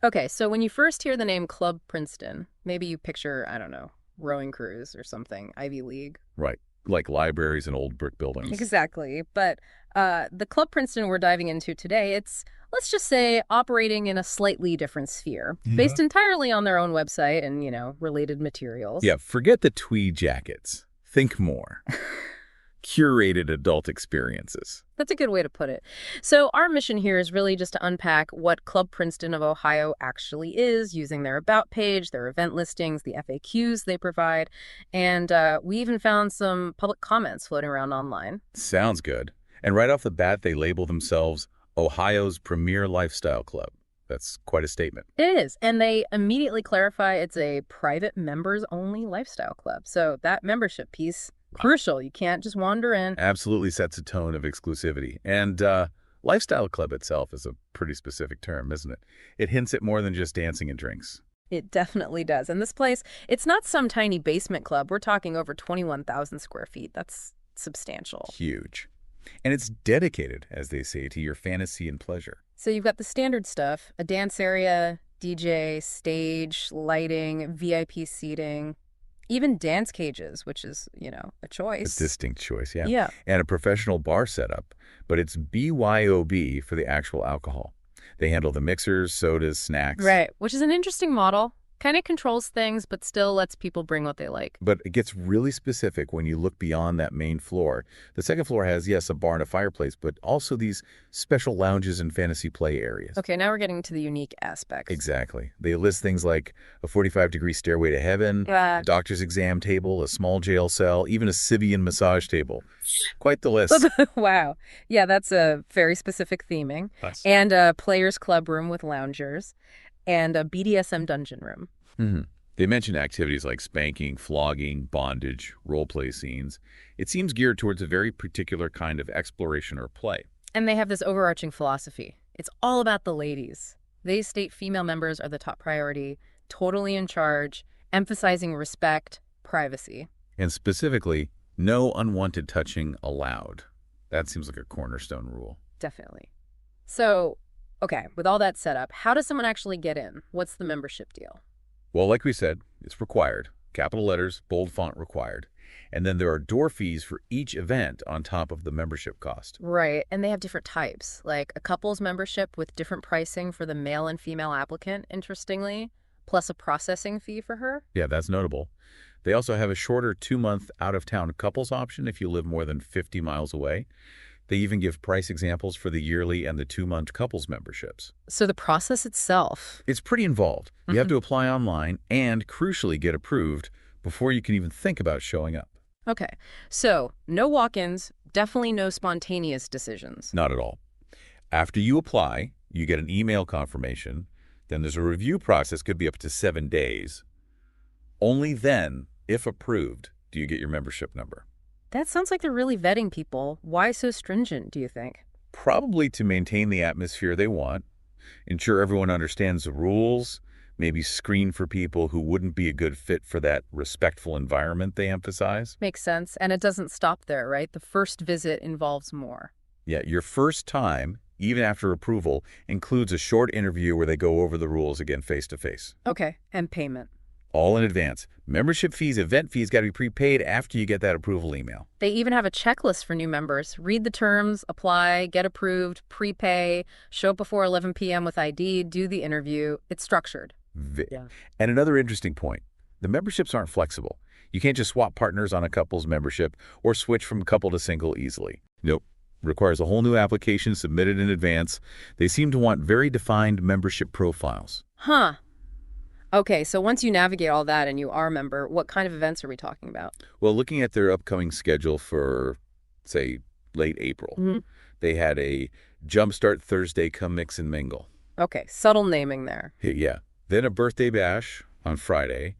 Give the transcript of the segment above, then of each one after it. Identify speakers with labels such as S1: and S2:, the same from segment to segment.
S1: Okay, so when you first hear the name Club Princeton, maybe you picture, I don't know, rowing crews or something, Ivy League.
S2: Right. Like libraries and old brick buildings.
S1: Exactly. But the Club Princeton we're diving into today, it's, let's just say, operating in a slightly different sphere, based entirely on their own website and, related materials.
S2: Yeah, forget the tweed jackets. Think more. Curated adult experiences.
S1: That's a good way to put it. So our mission here is really just to unpack what Club Princeton of Ohio actually is, using their About page, their event listings, the FAQs they provide, and we even found some public comments floating around online.
S2: Sounds good. And right off the bat, they label themselves Ohio's premier lifestyle club. That's quite a statement.
S1: It is, and they immediately clarify it's a private members-only lifestyle club. So that membership piece, crucial. You can't just wander in.
S2: Absolutely sets a tone of exclusivity. And lifestyle club itself is a pretty specific term, isn't it? It hints at more than just dancing and drinks.
S1: It definitely does. And this place, it's not some tiny basement club. We're talking over 21,000 square feet. That's substantial.
S2: Huge. And it's dedicated, as they say, to your fantasy and pleasure.
S1: So you've got the standard stuff, a dance area, DJ, stage, lighting, VIP seating, even dance cages, which is, a choice.
S2: A distinct choice, yeah.
S1: Yeah.
S2: And a professional bar setup, but it's BYOB for the actual alcohol. They handle the mixers, sodas, snacks.
S1: Right, which is an interesting model. Kind of controls things, but still lets people bring what they like.
S2: But it gets really specific when you look beyond that main floor. The second floor has, yes, a bar and a fireplace, but also these special lounges and fantasy play areas.
S1: Okay, now we're getting to the unique aspects.
S2: Exactly. They list things like a 45-degree stairway to heaven, a doctor's exam table, a small jail cell, even a Sibian massage table. Quite the list.
S1: Wow. Yeah, that's a very specific theming.
S2: Nice.
S1: And a players' club room with loungers. And a BDSM Dungeon Room.
S2: Mm-hmm. They mention activities like spanking, flogging, bondage, role-play scenes. It seems geared towards a very particular kind of exploration or play.
S1: And they have this overarching philosophy. It's all about the ladies. They state female members are the top priority, totally in charge, emphasizing respect, privacy.
S2: And specifically, no unwanted touching allowed. That seems like a cornerstone rule.
S1: Definitely. So, okay, with all that set up, how does someone actually get in? What's the membership deal?
S2: Well, like we said, it's required. Capital letters, bold font required. And then there are door fees for each event on top of the membership cost.
S1: Right, and they have different types, like a couples membership with different pricing for the male and female applicant, interestingly, plus a processing fee for her.
S2: Yeah, that's notable. They also have a shorter 2-month out-of-town couples option if you live more than 50 miles away. They even give price examples for the yearly and the 2-month couples memberships.
S1: So the process itself.
S2: It's pretty involved. You have to apply online and, crucially, get approved before you can even think about showing up.
S1: Okay, so no walk-ins, definitely no spontaneous decisions.
S2: Not at all. After you apply, you get an email confirmation. Then there's a review process, could be up to 7 days. Only then, if approved, do you get your membership number.
S1: That sounds like they're really vetting people. Why so stringent, do you think?
S2: Probably to maintain the atmosphere they want, ensure everyone understands the rules, maybe screen for people who wouldn't be a good fit for that respectful environment they emphasize.
S1: Makes sense. And it doesn't stop there, right? The first visit involves more.
S2: Yeah, your first time, even after approval, includes a short interview where they go over the rules again face-to-face.
S1: Okay, and payment.
S2: All in advance. Membership fees, event fees got to be prepaid after you get that approval email.
S1: They even have a checklist for new members. Read the terms, apply, get approved, prepay, show up before 11 p.m. with ID, do the interview. It's structured.
S2: Yeah. And another interesting point, the memberships aren't flexible. You can't just swap partners on a couple's membership or switch from couple to single easily. Nope. Requires a whole new application submitted in advance. They seem to want very defined membership profiles.
S1: Huh. Okay, so once you navigate all that and you are a member, what kind of events are we talking about?
S2: Well, looking at their upcoming schedule for, say, late April, they had a Jumpstart Thursday Come Mix and Mingle.
S1: Okay, subtle naming there.
S2: Yeah. Then a birthday bash on Friday,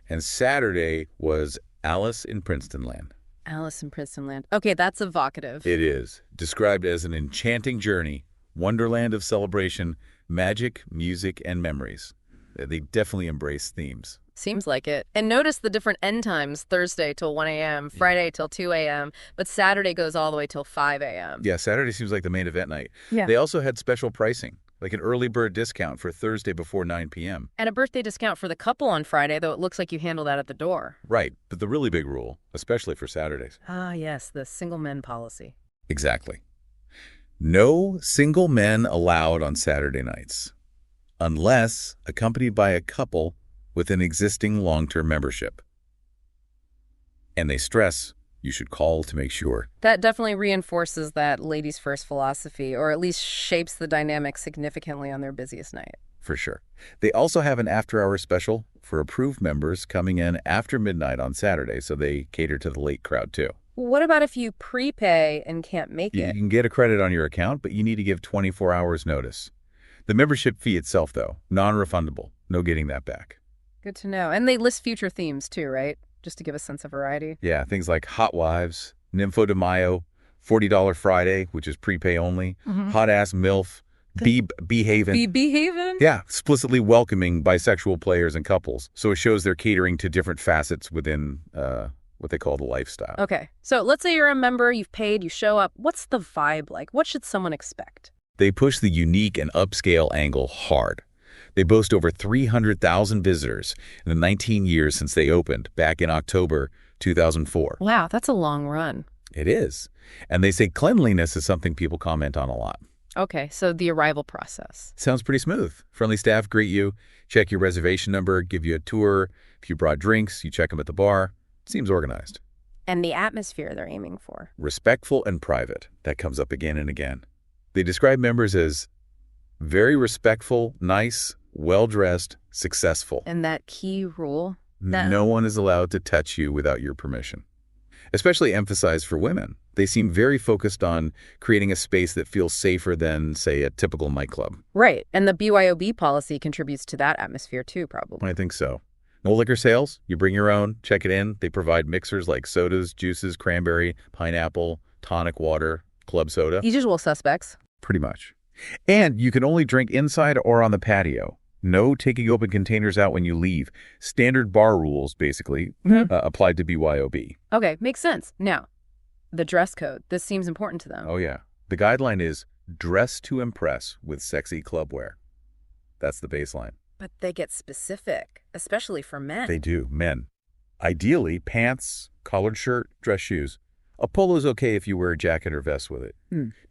S2: and Saturday was Alice in Princeton Land.
S1: Alice in Princeton Land. Okay, that's evocative.
S2: It is. Described as an enchanting journey, wonderland of celebration, magic, music, and memories. They definitely embrace themes.
S1: Seems like it. And notice the different end times, Thursday till 1 a.m., Friday till 2 a.m., but Saturday goes all the way till 5 a.m.
S2: Yeah, Saturday seems like the main event night.
S1: Yeah.
S2: They also had special pricing. like an early bird discount for Thursday before 9 p.m.
S1: And a birthday discount for the couple on Friday, though it looks like you handle that at the door.
S2: Right, but the really big rule, especially for Saturdays.
S1: Ah, yes, the single men policy.
S2: Exactly. No single men allowed on Saturday nights, unless accompanied by a couple with an existing long-term membership. And they stress you should call to make sure.
S1: That definitely reinforces that ladies first philosophy, or at least shapes the dynamic significantly on their busiest night.
S2: For sure. They also have an after-hours special for approved members coming in after midnight on Saturday, so they cater to the late crowd too.
S1: What about if you prepay and can't make
S2: You
S1: it?
S2: can get a credit on your account, but you need to give 24 hours notice. The membership fee itself, though, non-refundable. No getting that back.
S1: Good to know. And they list future themes too, right? Just to give a sense of variety.
S2: Yeah, things like Hot Wives, Nympho de Mayo, $40 Friday, which is prepay only, Hot Ass MILF, Behaven.
S1: Behaven?
S2: Yeah, explicitly welcoming bisexual players and couples. So it shows they're catering to different facets within what they call the lifestyle.
S1: Okay, so let's say you're a member, you've paid, you show up. What's the vibe like? What should someone expect?
S2: They push the unique and upscale angle hard. They boast over 300,000 visitors in the 19 years since they opened, back in October 2004.
S1: Wow, that's a long run.
S2: It is. And they say cleanliness is something people comment on a lot.
S1: Okay, so the arrival process.
S2: Sounds pretty smooth. Friendly staff greet you, check your reservation number, give you a tour. If you brought drinks, you check them at the bar. Seems organized.
S1: And the atmosphere they're aiming for.
S2: Respectful and private. That comes up again and again. They describe members as very respectful, nice, well-dressed, successful.
S1: And that key rule?
S2: No one is allowed to touch you without your permission. Especially emphasized for women. They seem very focused on creating a space that feels safer than, say, a typical nightclub.
S1: Right. And the BYOB policy contributes to that atmosphere too, probably.
S2: I think so. No liquor sales. You bring your own, check it in. They provide mixers like sodas, juices, cranberry, pineapple, tonic water, club soda.
S1: Usual suspects.
S2: Pretty much. And you can only drink inside or on the patio. No taking open containers out when you leave. Standard bar rules, basically, applied to BYOB.
S1: Okay, makes sense. Now, the dress code. This seems important to them.
S2: Oh, yeah. The guideline is dress to impress with sexy clubwear. That's the baseline.
S1: But they get specific, especially for men.
S2: They do, men. Ideally, pants, collared shirt, dress shoes. A polo's okay if you wear a jacket or vest with it.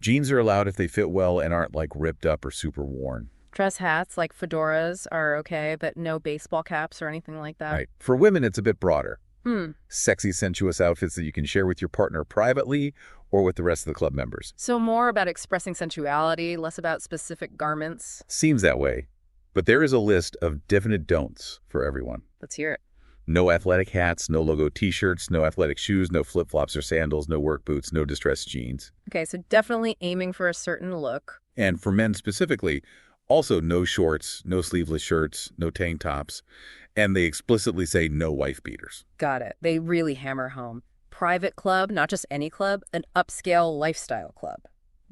S2: Jeans are allowed if they fit well and aren't like ripped up or super worn.
S1: Dress hats like fedoras are okay, but no baseball caps or anything like that.
S2: Right. For women, it's a bit broader. Sexy, sensuous outfits that you can share with your partner privately or with the rest of the club members.
S1: So more about expressing sensuality, less about specific garments.
S2: Seems that way. But there is a list of definite don'ts for everyone.
S1: Let's hear it.
S2: No athletic hats, no logo t-shirts, no athletic shoes, no flip-flops or sandals, no work boots, no distressed jeans.
S1: Okay, so definitely aiming for a certain look.
S2: And for men specifically, also no shorts, no sleeveless shirts, no tank tops. And they explicitly say no wife beaters.
S1: Got it. They really hammer home. Private club, not just any club, an upscale lifestyle club.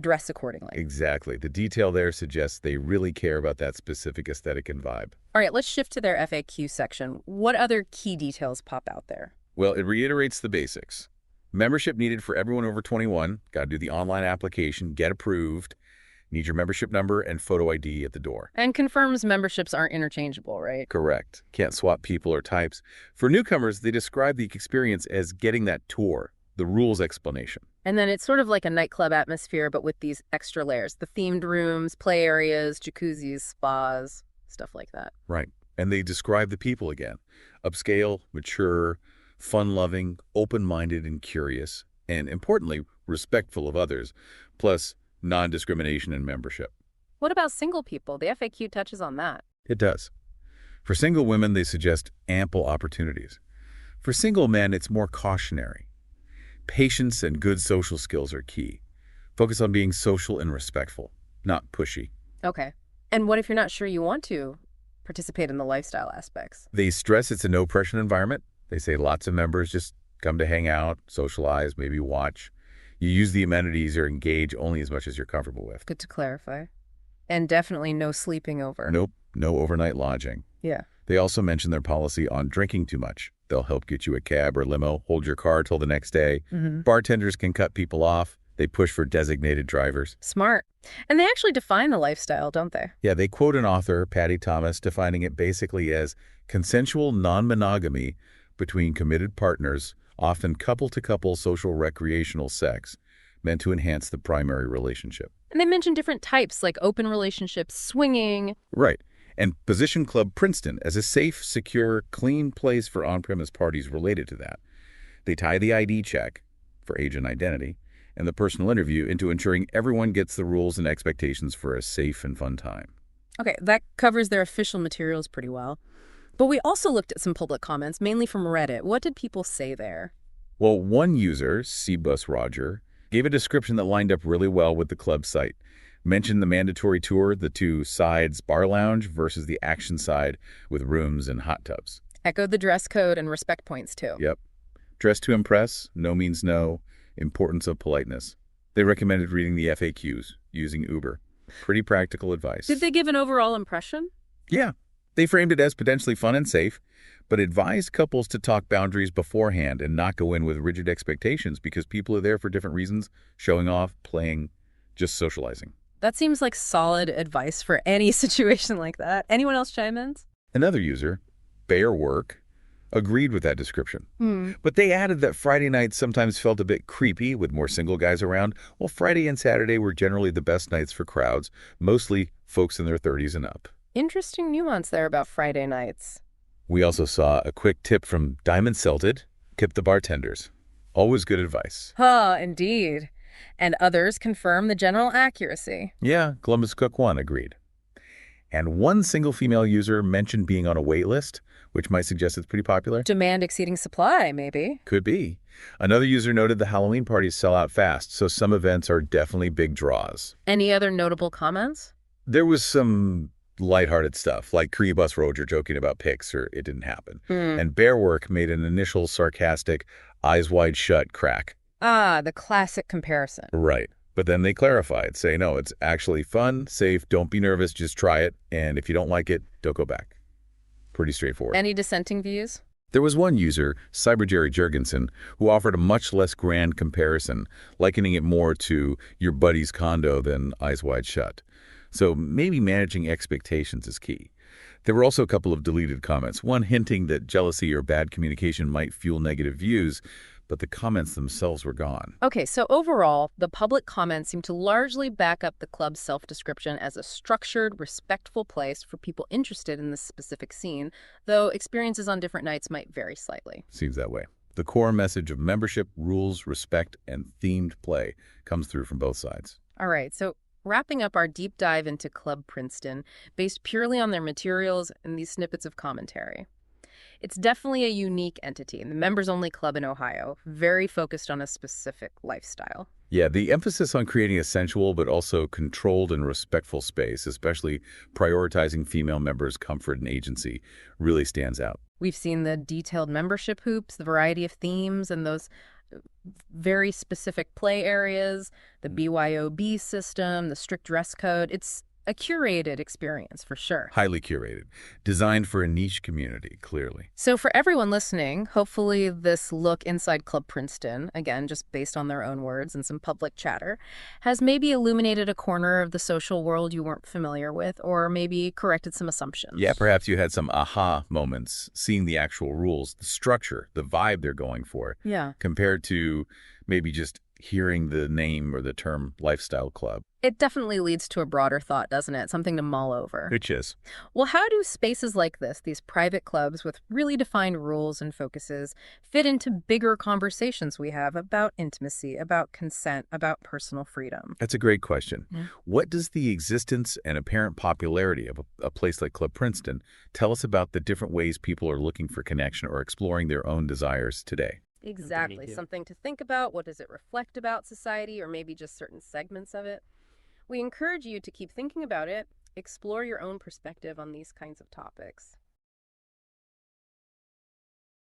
S1: Dress accordingly.
S2: Exactly. The detail there suggests they really care about that specific aesthetic and vibe.
S1: All right, let's shift to their FAQ section. What other key details pop out there?
S2: Well, it reiterates the basics. Membership needed for everyone over 21. Got to do the online application, get approved. Need your membership number and photo ID at the door.
S1: And confirms memberships aren't interchangeable, right?
S2: Correct. Can't swap people or types. For newcomers, they describe the experience as getting that tour, the rules explanation.
S1: And then it's sort of like a nightclub atmosphere, but with these extra layers. The themed rooms, play areas, jacuzzis, spas, stuff like that.
S2: Right. And they describe the people again. Upscale, mature, fun-loving, open-minded and curious, and importantly, respectful of others, plus non-discrimination in membership.
S1: What about single people? The FAQ touches on that.
S2: It does. For single women, they suggest ample opportunities. For single men, it's more cautionary. Patience and good social skills are key. Focus on being social and respectful, not pushy.
S1: Okay. And what if you're not sure you want to participate in the lifestyle aspects?
S2: They stress it's a no-pressure environment. They say lots of members just come to hang out, socialize, maybe watch. You use the amenities or engage only as much as you're comfortable with.
S1: Good to clarify. And definitely no sleeping over.
S2: Nope, no overnight lodging.
S1: Yeah.
S2: They also mention their policy on drinking too much. They'll help get you a cab or limo, hold your car till the next day. Bartenders can cut people off. They push for designated drivers.
S1: Smart. And they actually define the lifestyle, don't they?
S2: Yeah, they quote an author, Patty Thomas, defining it basically as consensual non-monogamy between committed partners, often couple-to-couple social recreational sex, meant to enhance the primary relationship.
S1: And they mention different types like open relationships, swinging.
S2: Right. And position Club Princeton as a safe, secure, clean place for on-premise parties related to that. They tie the ID check, for age and identity, and the personal interview into ensuring everyone gets the rules and expectations for a safe and fun time.
S1: Okay, that covers their official materials pretty well. But we also looked at some public comments, mainly from Reddit. What did people say there?
S2: Well, one user, Cbus Roger, gave a description that lined up really well with the club site. Mentioned the mandatory tour, the two sides bar lounge versus the action side with rooms and hot tubs.
S1: Echoed the dress code and respect points, too.
S2: Yep. Dress to impress, no means no, importance of politeness. They recommended reading the FAQs, using Uber. Pretty practical advice.
S1: Did they give an overall impression?
S2: Yeah. They framed it as potentially fun and safe, but advised couples to talk boundaries beforehand and not go in with rigid expectations because people are there for different reasons, showing off, playing, just socializing.
S1: That seems like solid advice for any situation like that. Anyone else chime in?
S2: Another user, Bearwork, agreed with that description. But they added that Friday nights sometimes felt a bit creepy with more single guys around, while Friday and Saturday were generally the best nights for crowds, mostly folks in their 30s and up.
S1: Interesting nuance there about Friday nights.
S2: We also saw a quick tip from Diamond Celted, tip the bartenders. Always good advice.
S1: Indeed. And others confirm the general accuracy.
S2: Yeah, Columbus Cook 1 agreed. And one single female user mentioned being on a wait list, which might suggest it's pretty popular.
S1: Demand exceeding supply, maybe.
S2: Could be. Another user noted the Halloween parties sell out fast, so some events are definitely big draws.
S1: Any other notable comments?
S2: There was some lighthearted stuff, like Bus Roger joking about pics or it didn't happen. And Bearwork made an initial sarcastic, eyes wide shut crack.
S1: The classic comparison.
S2: Right. But then they clarified, say, no, it's actually fun, safe, don't be nervous, just try it. And if you don't like it, don't go back. Pretty straightforward.
S1: Any dissenting views?
S2: There was one user, Cyber Jerry Jurgensen, who offered a much less grand comparison, likening it more to your buddy's condo than eyes wide shut. So maybe managing expectations is key. There were also a couple of deleted comments, one hinting that jealousy or bad communication might fuel negative views, but the comments themselves were gone.
S1: Okay, so overall, the public comments seem to largely back up the club's self-description as a structured, respectful place for people interested in this specific scene, though experiences on different nights might vary slightly.
S2: Seems that way. The core message of membership, rules, respect, and themed play comes through from both sides.
S1: All right, so wrapping up our deep dive into Club Princeton, based purely on their materials and these snippets of commentary. It's definitely a unique entity, the members-only club in Ohio, very focused on a specific lifestyle.
S2: Yeah, the emphasis on creating a sensual but also controlled and respectful space, especially prioritizing female members' comfort and agency, really stands out.
S1: We've seen the detailed membership hoops, the variety of themes, and those very specific play areas, the BYOB system, the strict dress code. It's a curated experience, for sure.
S2: Highly curated. Designed for a niche community, clearly.
S1: So for everyone listening, hopefully this look inside Club Princeton, again, just based on their own words and some public chatter, has maybe illuminated a corner of the social world you weren't familiar with, or maybe corrected some assumptions.
S2: Yeah, perhaps you had some aha moments, seeing the actual rules, the structure, the vibe they're going for.
S1: Yeah.
S2: Compared to maybe just hearing the name or the term lifestyle club.
S1: It definitely leads to a broader thought, doesn't it? Something to mull over.
S2: Which is?
S1: Well, how do spaces like this, these private clubs with really defined rules and focuses, fit into bigger conversations we have about intimacy, about consent, about personal freedom?
S2: That's a great question.
S1: Yeah.
S2: What does the existence and apparent popularity of a place like Club Princeton tell us about the different ways people are looking for connection or exploring their own desires today?
S1: Exactly. Something to think about. What does it reflect about society, or maybe just certain segments of it? We encourage you to keep thinking about it, explore your own perspective on these kinds of topics.